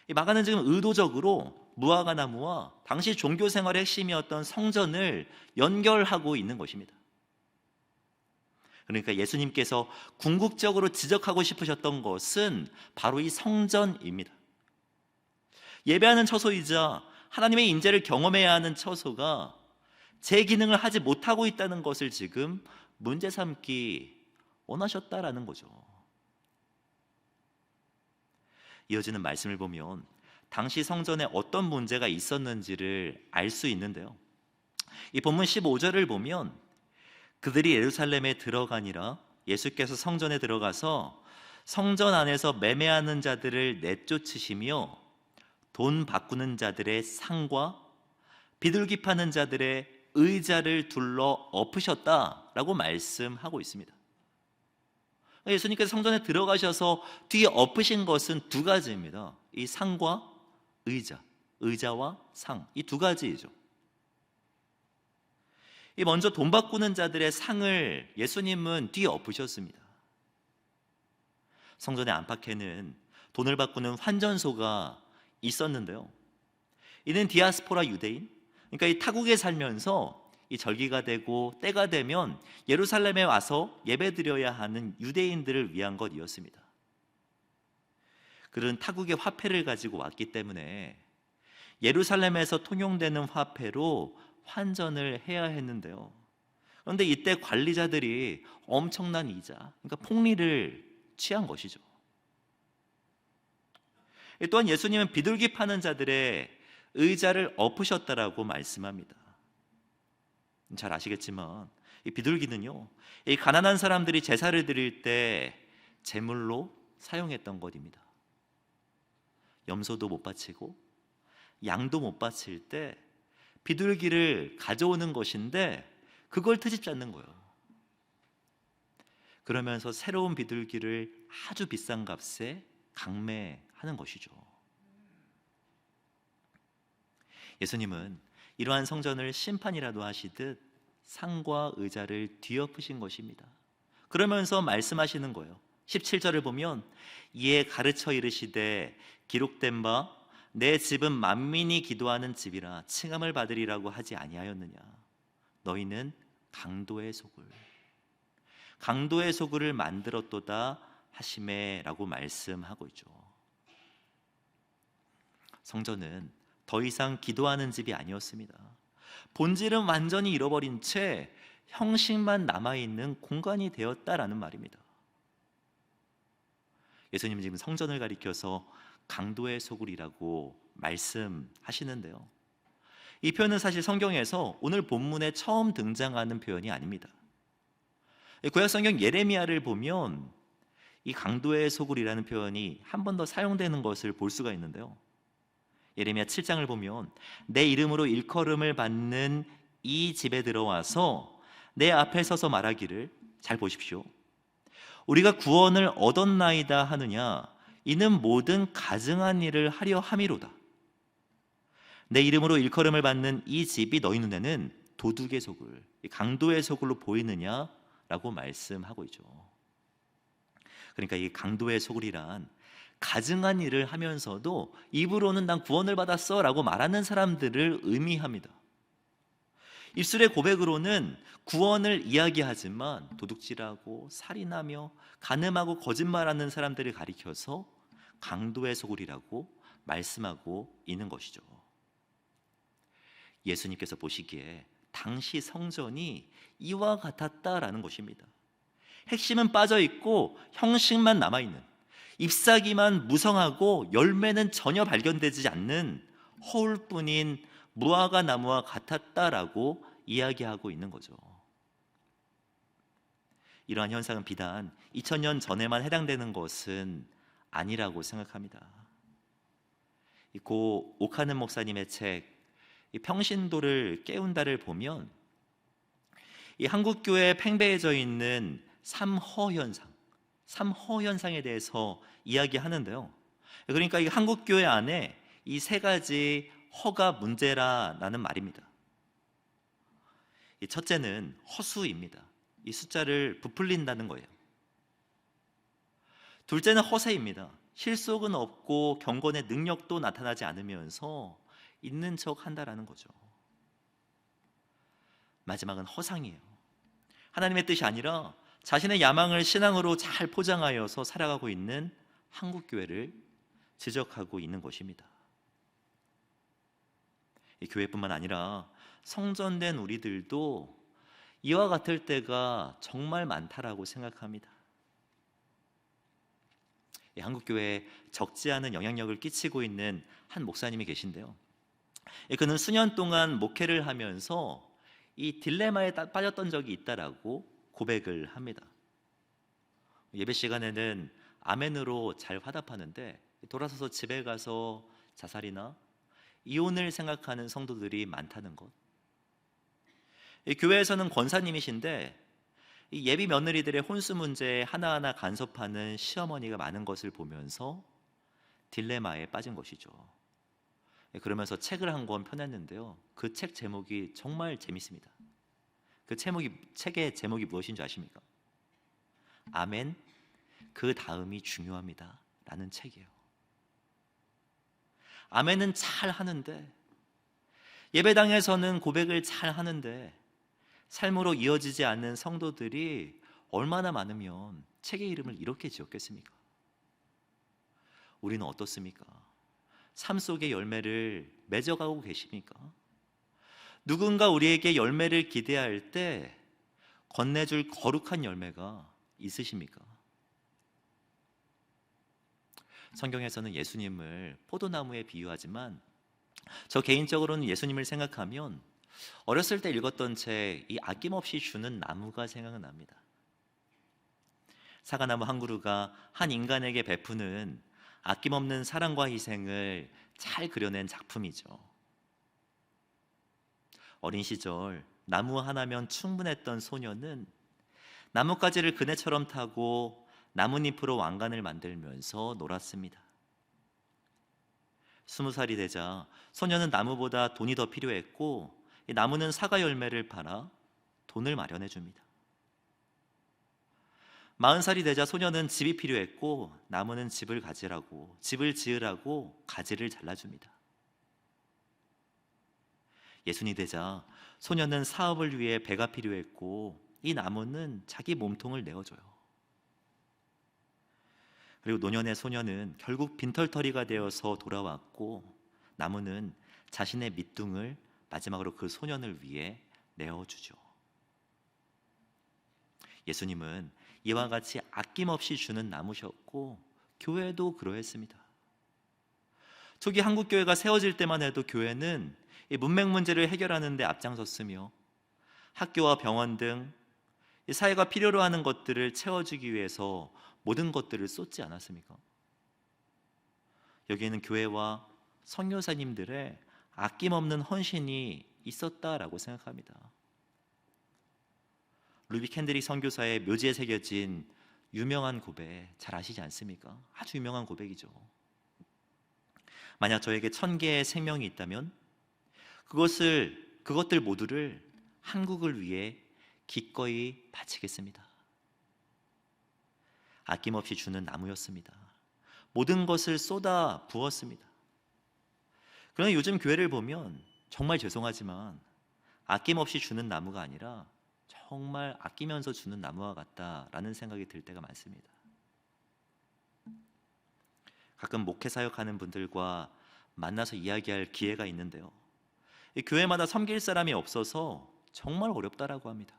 이 마가는 지금 의도적으로 무화과 나무와 당시 종교 생활의 핵심이었던 성전을 연결하고 있는 것입니다. 그러니까 예수님께서 궁극적으로 지적하고 싶으셨던 것은 바로 이 성전입니다. 예배하는 처소이자 하나님의 임재를 경험해야 하는 처소가 제 기능을 하지 못하고 있다는 것을 지금 문제 삼기 원하셨다라는 거죠. 이어지는 말씀을 보면 당시 성전에 어떤 문제가 있었는지를 알 수 있는데요, 이 본문 15절을 보면 그들이 예루살렘에 들어가니라 예수께서 성전에 들어가서 성전 안에서 매매하는 자들을 내쫓으시며 돈 바꾸는 자들의 상과 비둘기 파는 자들의 의자를 둘러 엎으셨다라고 말씀하고 있습니다. 예수님께서 성전에 들어가셔서 뒤에 엎으신 것은 두 가지입니다. 이 상과 의자, 의자와 상, 이 두 가지이죠. 이 먼저 돈 바꾸는 자들의 상을 예수님은 뒤에 엎으셨습니다. 성전의 안팎에는 돈을 바꾸는 환전소가 있었는데요, 이는 디아스포라 유대인, 그러니까 이 타국에 살면서 이 절기가 되고 때가 되면 예루살렘에 와서 예배드려야 하는 유대인들을 위한 것이었습니다. 그런 타국의 화폐를 가지고 왔기 때문에 예루살렘에서 통용되는 화폐로 환전을 해야 했는데요, 그런데 이때 관리자들이 엄청난 이자, 그러니까 폭리를 취한 것이죠. 또한 예수님은 비둘기 파는 자들의 의자를 엎으셨다라고 말씀합니다. 잘 아시겠지만 이 비둘기는요, 이 가난한 사람들이 제사를 드릴 때 제물로 사용했던 것입니다. 염소도 못 바치고 양도 못 바칠 때 비둘기를 가져오는 것인데 그걸 트집지 않는 거예요. 그러면서 새로운 비둘기를 아주 비싼 값에 강매하는 것이죠. 예수님은 이러한 성전을 심판이라도 하시듯 상과 의자를 뒤엎으신 것입니다. 그러면서 말씀하시는 거예요. 17절을 보면 이에 가르쳐 이르시되 기록된 바 내 집은 만민이 기도하는 집이라 칭함을 받으리라고 하지 아니하였느냐. 너희는 강도의 소굴을 만들었도다 하시매라고 말씀하고 있죠. 성전은 더 이상 기도하는 집이 아니었습니다. 본질은 완전히 잃어버린 채 형식만 남아있는 공간이 되었다라는 말입니다. 예수님은 지금 성전을 가리켜서 강도의 소굴이라고 말씀하시는데요, 이 표현은 사실 성경에서 오늘 본문에 처음 등장하는 표현이 아닙니다. 구약 성경 예레미야를 보면 이 강도의 소굴이라는 표현이 한 번 더 사용되는 것을 볼 수가 있는데요, 예레미야 7장을 보면 내 이름으로 일컬음을 받는 이 집에 들어와서 내 앞에 서서 말하기를, 잘 보십시오, 우리가 구원을 얻었나이다 하느냐, 이는 모든 가증한 일을 하려 함이로다. 내 이름으로 일컬음을 받는 이 집이 너희 눈에는 도둑의 소굴, 강도의 소굴로 보이느냐라고 말씀하고 있죠. 그러니까 이 강도의 소굴이란 가증한 일을 하면서도 입으로는 난 구원을 받았어 라고 말하는 사람들을 의미합니다. 입술의 고백으로는 구원을 이야기하지만 도둑질하고 살인하며 간음하고 거짓말하는 사람들을 가리켜서 강도의 소굴이라고 말씀하고 있는 것이죠. 예수님께서 보시기에 당시 성전이 이와 같았다라는 것입니다. 핵심은 빠져있고 형식만 남아있는, 잎사귀만 무성하고 열매는 전혀 발견되지 않는 허울뿐인 무화과 나무와 같았다라고 이야기하고 있는 거죠. 이러한 현상은 비단 2000년 전에만 해당되는 것은 아니라고 생각합니다. 고 오카는 목사님의 책 이 평신도를 깨운다를 보면 이 한국 교회에 팽배해져 있는 삼허 현상에 대해서 이야기하는데요. 그러니까 이 한국 교회 안에 이 세 가지 허가 문제라는 말입니다. 이 첫째는 허수입니다. 이 숫자를 부풀린다는 거예요. 둘째는 허세입니다. 실속은 없고 경건의 능력도 나타나지 않으면서 있는 척 한다라는 거죠. 마지막은 허상이에요. 하나님의 뜻이 아니라 자신의 야망을 신앙으로 잘 포장하여서 살아가고 있는 한국 교회를 지적하고 있는 것입니다. 이 교회뿐만 아니라 성전된 우리들도 이와 같을 때가 정말 많다라고 생각합니다. 한국 교회에 적지 않은 영향력을 끼치고 있는 한 목사님이 계신데요. 그는 수년 동안 목회를 하면서 이 딜레마에 빠졌던 적이 있다라고 고백을 합니다. 예배 시간에는 아멘으로 잘 화답하는데 돌아서서 집에 가서 자살이나 이혼을 생각하는 성도들이 많다는 것. 이 교회에서는 권사님이신데 이 예비 며느리들의 혼수 문제에 하나하나 간섭하는 시어머니가 많은 것을 보면서 딜레마에 빠진 것이죠. 그러면서 책을 한 권 펴냈는데요. 그 책 제목이 정말 재밌습니다. 그 책의 제목이 무엇인 줄 아십니까? 아멘, 그 다음이 중요합니다 라는 책이에요. 아멘은 잘 하는데, 예배당에서는 고백을 잘 하는데 삶으로 이어지지 않는 성도들이 얼마나 많으면 책의 이름을 이렇게 지었겠습니까? 우리는 어떻습니까? 삶 속의 열매를 맺어가고 계십니까? 누군가 우리에게 열매를 기대할 때 건네줄 거룩한 열매가 있으십니까? 성경에서는 예수님을 포도나무에 비유하지만 저 개인적으로는 예수님을 생각하면 어렸을 때 읽었던 책 이 아낌없이 주는 나무가 생각납니다. 사과나무 한 그루가 한 인간에게 베푸는 아낌없는 사랑과 희생을 잘 그려낸 작품이죠. 어린 시절 나무 하나면 충분했던 소녀는 나뭇가지를 그네처럼 타고 나뭇잎으로 왕관을 만들면서 놀았습니다. 20살이 되자 소녀는 나무보다 돈이 더 필요했고 이 나무는 사과 열매를 팔아 돈을 마련해 줍니다. 40살이 되자 소녀는 집이 필요했고 나무는 집을 지으라고 가지를 잘라줍니다. 예순이 되자 소녀는 사업을 위해 배가 필요했고 이 나무는 자기 몸통을 내어줘요. 그리고 노년의 소녀는 결국 빈털터리가 되어서 돌아왔고 나무는 자신의 밑둥을 마지막으로 그 소년을 위해 내어주죠. 예수님은 이와 같이 아낌없이 주는 나무셨고 교회도 그러했습니다. 초기 한국 교회가 세워질 때만 해도 교회는 이 문맹 문제를 해결하는 데 앞장섰으며 학교와 병원 등 이 사회가 필요로 하는 것들을 채워주기 위해서 모든 것들을 쏟지 않았습니까? 여기에는 교회와 선교사님들의 아낌없는 헌신이 있었다라고 생각합니다. 루비 캔드릭 선교사의 묘지에 새겨진 유명한 고백 잘 아시지 않습니까? 아주 유명한 고백이죠. 만약 저에게 1000개의 생명이 있다면 그것들 모두를 한국을 위해 기꺼이 바치겠습니다. 아낌없이 주는 나무였습니다. 모든 것을 쏟아 부었습니다. 그러나 요즘 교회를 보면 정말 죄송하지만 아낌없이 주는 나무가 아니라 정말 아끼면서 주는 나무와 같다라는 생각이 들 때가 많습니다. 가끔 목회 사역하는 분들과 만나서 이야기할 기회가 있는데요. 교회마다 섬길 사람이 없어서 정말 어렵다라고 합니다.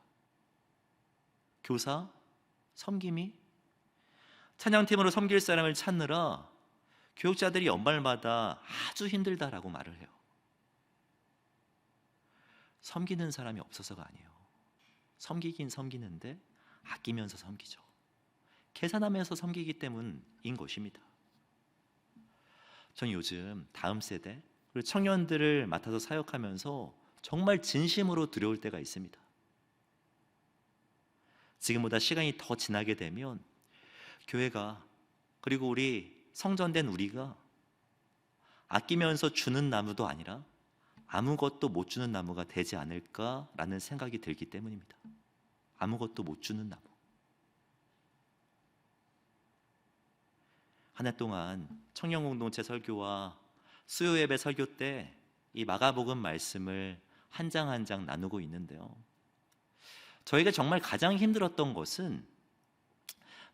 교사, 섬김이 찬양팀으로 섬길 사람을 찾느라 교육자들이 연말마다 아주 힘들다라고 말을 해요. 섬기는 사람이 없어서가 아니에요. 섬기긴 섬기는데 아끼면서 섬기죠. 계산하면서 섬기기 때문인 것입니다. 전 요즘 다음 세대 그리고 청년들을 맡아서 사역하면서 정말 진심으로 두려울 때가 있습니다. 지금보다 시간이 더 지나게 되면 교회가, 그리고 우리 성전된 우리가 아끼면서 주는 나무도 아니라 아무것도 못 주는 나무가 되지 않을까라는 생각이 들기 때문입니다. 아무것도 못 주는 나무. 한 해 동안 청년공동체 설교와 수요예배 설교 때 이 마가복음 말씀을 한 장 한 장 나누고 있는데요, 저희가 정말 가장 힘들었던 것은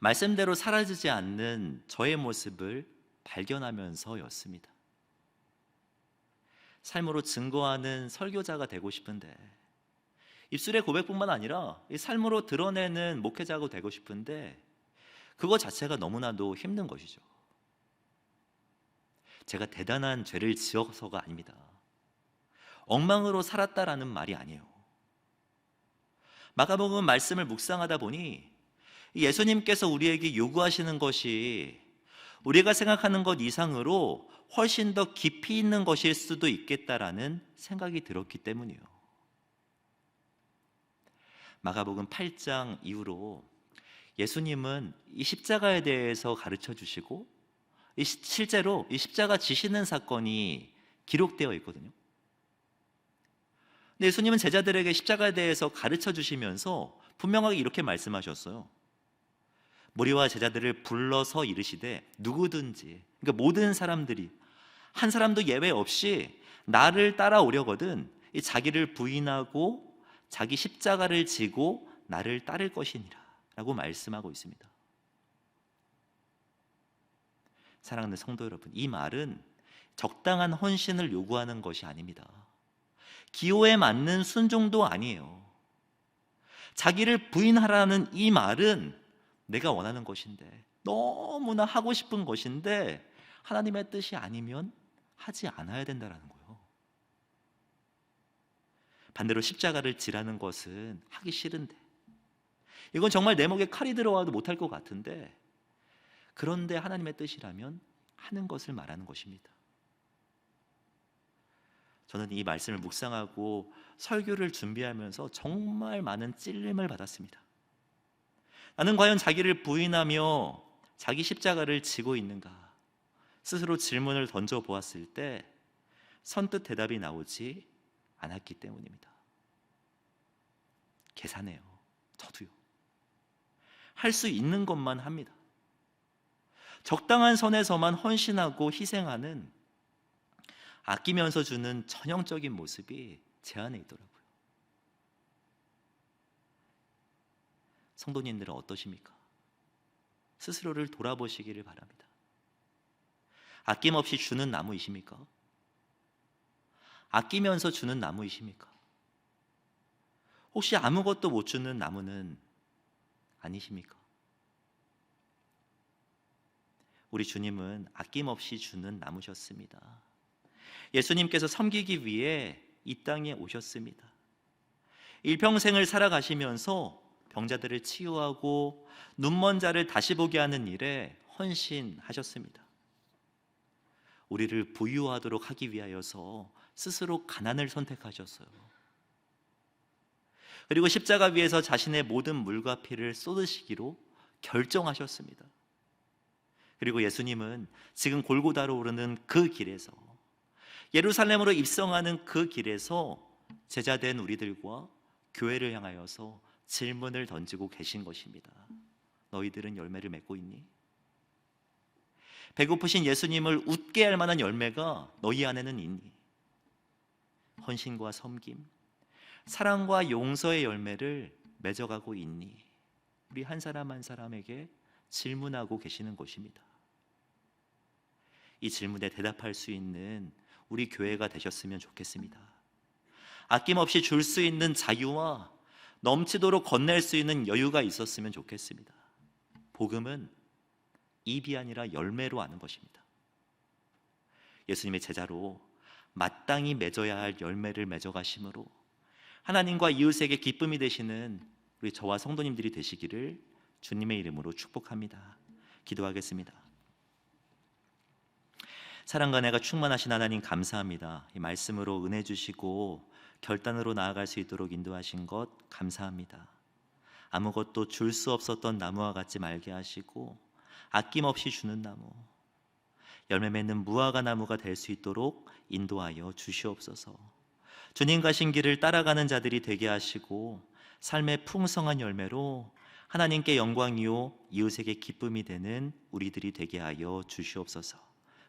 말씀대로 사라지지 않는 저의 모습을 발견하면서였습니다. 삶으로 증거하는 설교자가 되고 싶은데, 입술의 고백뿐만 아니라 이 삶으로 드러내는 목회자가 되고 싶은데 그거 자체가 너무나도 힘든 것이죠. 제가 대단한 죄를 지어서가 아닙니다. 엉망으로 살았다라는 말이 아니에요. 마가복음 말씀을 묵상하다 보니 예수님께서 우리에게 요구하시는 것이 우리가 생각하는 것 이상으로 훨씬 더 깊이 있는 것일 수도 있겠다라는 생각이 들었기 때문이에요. 마가복음 8장 이후로 예수님은 이 십자가에 대해서 가르쳐 주시고 실제로 이 십자가 지시는 사건이 기록되어 있거든요. 근데 예수님은 제자들에게 십자가에 대해서 가르쳐 주시면서 분명하게 이렇게 말씀하셨어요. 무리와 제자들을 불러서 이르시되 누구든지, 그러니까 모든 사람들이 한 사람도 예외 없이 나를 따라오려거든 이 자기를 부인하고 자기 십자가를 지고 나를 따를 것이니라 라고 말씀하고 있습니다. 사랑하는 성도 여러분, 이 말은 적당한 헌신을 요구하는 것이 아닙니다. 기호에 맞는 순종도 아니에요. 자기를 부인하라는 이 말은 내가 원하는 것인데, 너무나 하고 싶은 것인데 하나님의 뜻이 아니면 하지 않아야 된다는 거예요. 반대로 십자가를 지라는 것은 하기 싫은데, 이건 정말 내 목에 칼이 들어와도 못할 것 같은데, 그런데 하나님의 뜻이라면 하는 것을 말하는 것입니다. 저는 이 말씀을 묵상하고 설교를 준비하면서 정말 많은 찔림을 받았습니다. 나는 과연 자기를 부인하며 자기 십자가를 지고 있는가? 스스로 질문을 던져보았을 때 선뜻 대답이 나오지 않았기 때문입니다. 계산해요. 저도요. 할 수 있는 것만 합니다. 적당한 선에서만 헌신하고 희생하는, 아끼면서 주는 전형적인 모습이 제 안에 있더라고요. 성도님들은 어떠십니까? 스스로를 돌아보시기를 바랍니다. 아낌없이 주는 나무이십니까? 아끼면서 주는 나무이십니까? 혹시 아무것도 못 주는 나무는 아니십니까? 우리 주님은 아낌없이 주는 나무셨습니다. 예수님께서 섬기기 위해 이 땅에 오셨습니다. 일평생을 살아가시면서 병자들을 치유하고 눈먼 자를 다시 보게 하는 일에 헌신하셨습니다. 우리를 부유하도록 하기 위하여서 스스로 가난을 선택하셨어요. 그리고 십자가 위에서 자신의 모든 물과 피를 쏟으시기로 결정하셨습니다. 그리고 예수님은 지금 골고다로 오르는 그 길에서, 예루살렘으로 입성하는 그 길에서 제자된 우리들과 교회를 향하여서 질문을 던지고 계신 것입니다. 너희들은 열매를 맺고 있니? 배고프신 예수님을 웃게 할 만한 열매가 너희 안에는 있니? 헌신과 섬김, 사랑과 용서의 열매를 맺어가고 있니? 우리 한 사람 한 사람에게 질문하고 계시는 것입니다. 이 질문에 대답할 수 있는 우리 교회가 되셨으면 좋겠습니다. 아낌없이 줄 수 있는 자유와 넘치도록 건넬 수 있는 여유가 있었으면 좋겠습니다. 복음은 입이 아니라 열매로 아는 것입니다. 예수님의 제자로 마땅히 맺어야 할 열매를 맺어가심으로 하나님과 이웃에게 기쁨이 되시는 우리 저와 성도님들이 되시기를 주님의 이름으로 축복합니다. 기도하겠습니다. 사랑과 은혜가 충만하신 하나님 감사합니다. 이 말씀으로 은혜 주시고 결단으로 나아갈 수 있도록 인도하신 것 감사합니다. 아무것도 줄 수 없었던 나무와 같지 말게 하시고 아낌없이 주는 나무, 열매 맺는 무화과 나무가 될 수 있도록 인도하여 주시옵소서. 주님 가신 길을 따라가는 자들이 되게 하시고 삶의 풍성한 열매로 하나님께 영광이요 이웃에게 기쁨이 되는 우리들이 되게 하여 주시옵소서.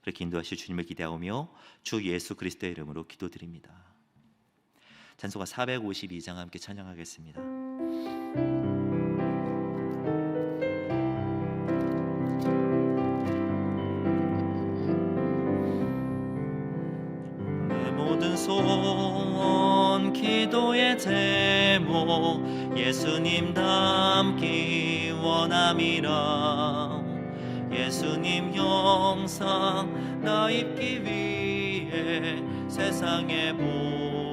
그렇게 인도하실 주님을 기대하오며 주 예수 그리스도의 이름으로 기도드립니다. 찬송가 452장 함께 찬양하겠습니다. 내 모든 소원 기도의 제목 예수님 닮기 원함이라. 예수님 형상 나 입기 위해 세상에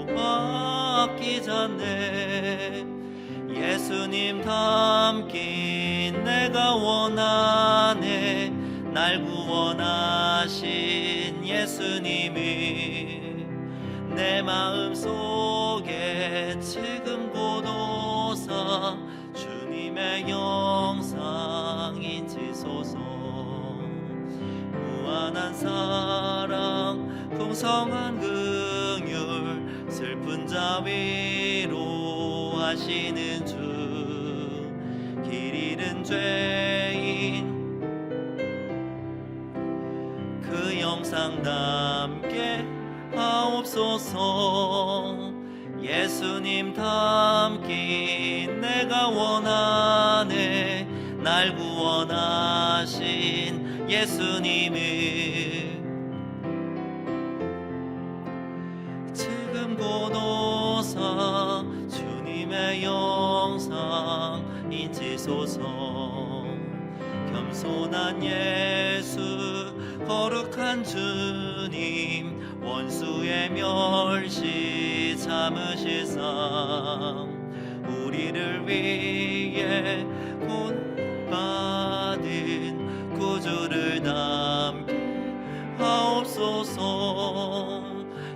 보았기 전에 예수님 닮긴 내가 원하네. 날 구원하신 예수님이 내 마음속에 지금 고도사 주님의 영상 인치소서. 무한한 사랑 풍성한 긍휼 슬픈 자 위로하시는 주. 길 잃은 죄인 그 영상 담게 하옵소서. 예수님 닮긴 내가 원하네. 날 구원하신 예수님이 지금 고도사 주님의 영상 인치소서. 겸손한 예수 거룩한 주님 원수의 멸시 참으시사 우리를 위해 고난받은 구주를 담게 하옵소서.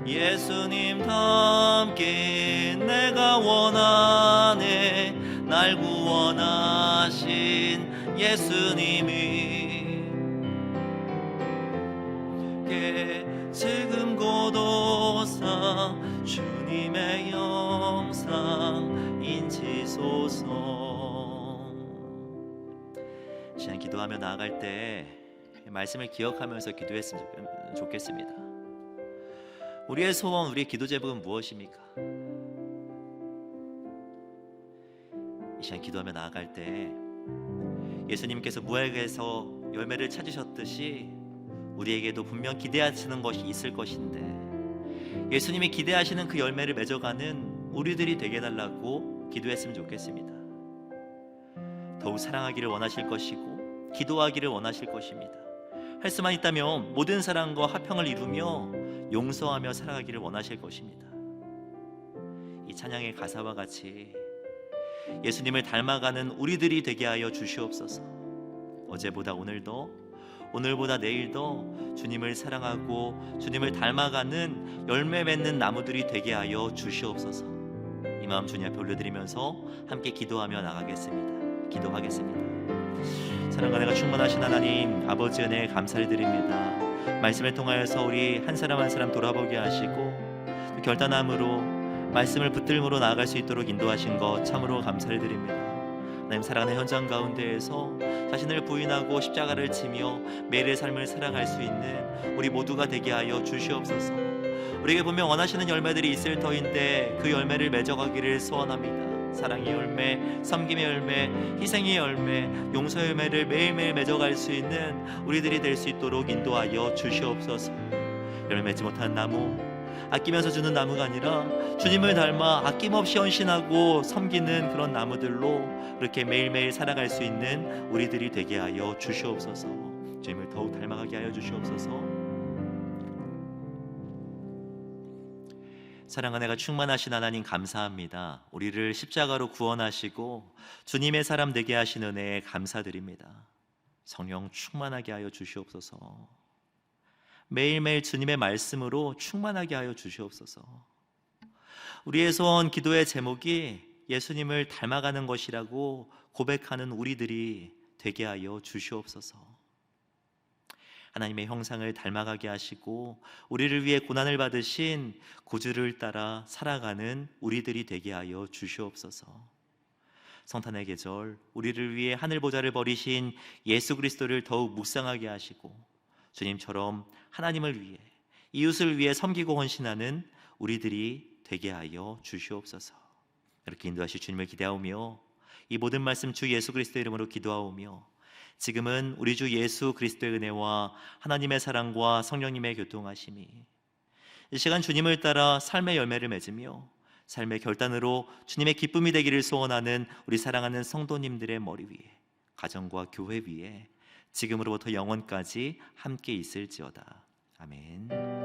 예수님 닮긴 내가 원하네. 날 구원하신 예수님이 지금 고도사 주님의 영상 인치소서. 시간 기도하며 나아갈 때 말씀을 기억하면서 기도했으면 좋겠습니다. 우리의 소원, 우리의 기도 제목은 무엇입니까? 이 시간 기도하며 나아갈 때 예수님께서 무화과에서 열매를 찾으셨듯이 우리에게도 분명 기대하시는 것이 있을 것인데 예수님이 기대하시는 그 열매를 맺어가는 우리들이 되게 해달라고 기도했으면 좋겠습니다. 더욱 사랑하기를 원하실 것이고 기도하기를 원하실 것입니다. 할 수만 있다면 모든 사람과 화평을 이루며 용서하며 살아가기를 원하실 것입니다. 이 찬양의 가사와 같이 예수님을 닮아가는 우리들이 되게 하여 주시옵소서. 어제보다 오늘도 오늘보다 내일도 주님을 사랑하고 주님을 닮아가는 열매 맺는 나무들이 되게 하여 주시옵소서. 이 마음 주님 앞에 올려드리면서 함께 기도하며 나가겠습니다. 기도하겠습니다. 사랑과 은혜가 충만하신 하나님 아버지 은혜에 감사를 드립니다. 말씀을 통하여서 우리 한 사람 한 사람 돌아보게 하시고 결단함으로 말씀을 붙들므로 나아갈 수 있도록 인도하신 것 참으로 감사를 드립니다. 하나님 사랑하는 현장 가운데에서 자신을 부인하고 십자가를 지며 매일의 삶을 살아갈 수 있는 우리 모두가 되게 하여 주시옵소서. 우리에게 분명 원하시는 열매들이 있을 터인데 그 열매를 맺어가기를 소원합니다. 사랑의 열매, 섬김의 열매, 희생의 열매, 용서의 열매를 매일매일 맺어갈 수 있는 우리들이 될 수 있도록 인도하여 주시옵소서. 열매 맺지 못한 나무, 아끼면서 주는 나무가 아니라 주님을 닮아 아낌없이 헌신하고 섬기는 그런 나무들로 그렇게 매일매일 살아갈 수 있는 우리들이 되게 하여 주시옵소서. 주님을 더욱 닮아가게 하여 주시옵소서. 사랑과 내가 충만하신 하나님 감사합니다. 우리를 십자가로 구원하시고 주님의 사람 되게 하신 은혜에 감사드립니다. 성령 충만하게 하여 주시옵소서. 매일매일 주님의 말씀으로 충만하게 하여 주시옵소서. 우리의 소원 기도의 제목이 예수님을 닮아가는 것이라고 고백하는 우리들이 되게 하여 주시옵소서. 하나님의 형상을 닮아가게 하시고 우리를 위해 고난을 받으신 구주를 따라 살아가는 우리들이 되게 하여 주시옵소서. 성탄의 계절 우리를 위해 하늘 보좌를 버리신 예수 그리스도를 더욱 묵상하게 하시고 주님처럼 하나님을 위해 이웃을 위해 섬기고 헌신하는 우리들이 되게 하여 주시옵소서. 이렇게 인도하실 주님을 기대하오며 이 모든 말씀 주 예수 그리스도의 이름으로 기도하오며 지금은 우리 주 예수 그리스도의 은혜와 하나님의 사랑과 성령님의 교통하심이 이 시간 주님을 따라 삶의 열매를 맺으며 삶의 결단으로 주님의 기쁨이 되기를 소원하는 우리 사랑하는 성도님들의 머리 위에 가정과 교회 위에 지금으로부터 영원까지 함께 있을지어다. 아멘.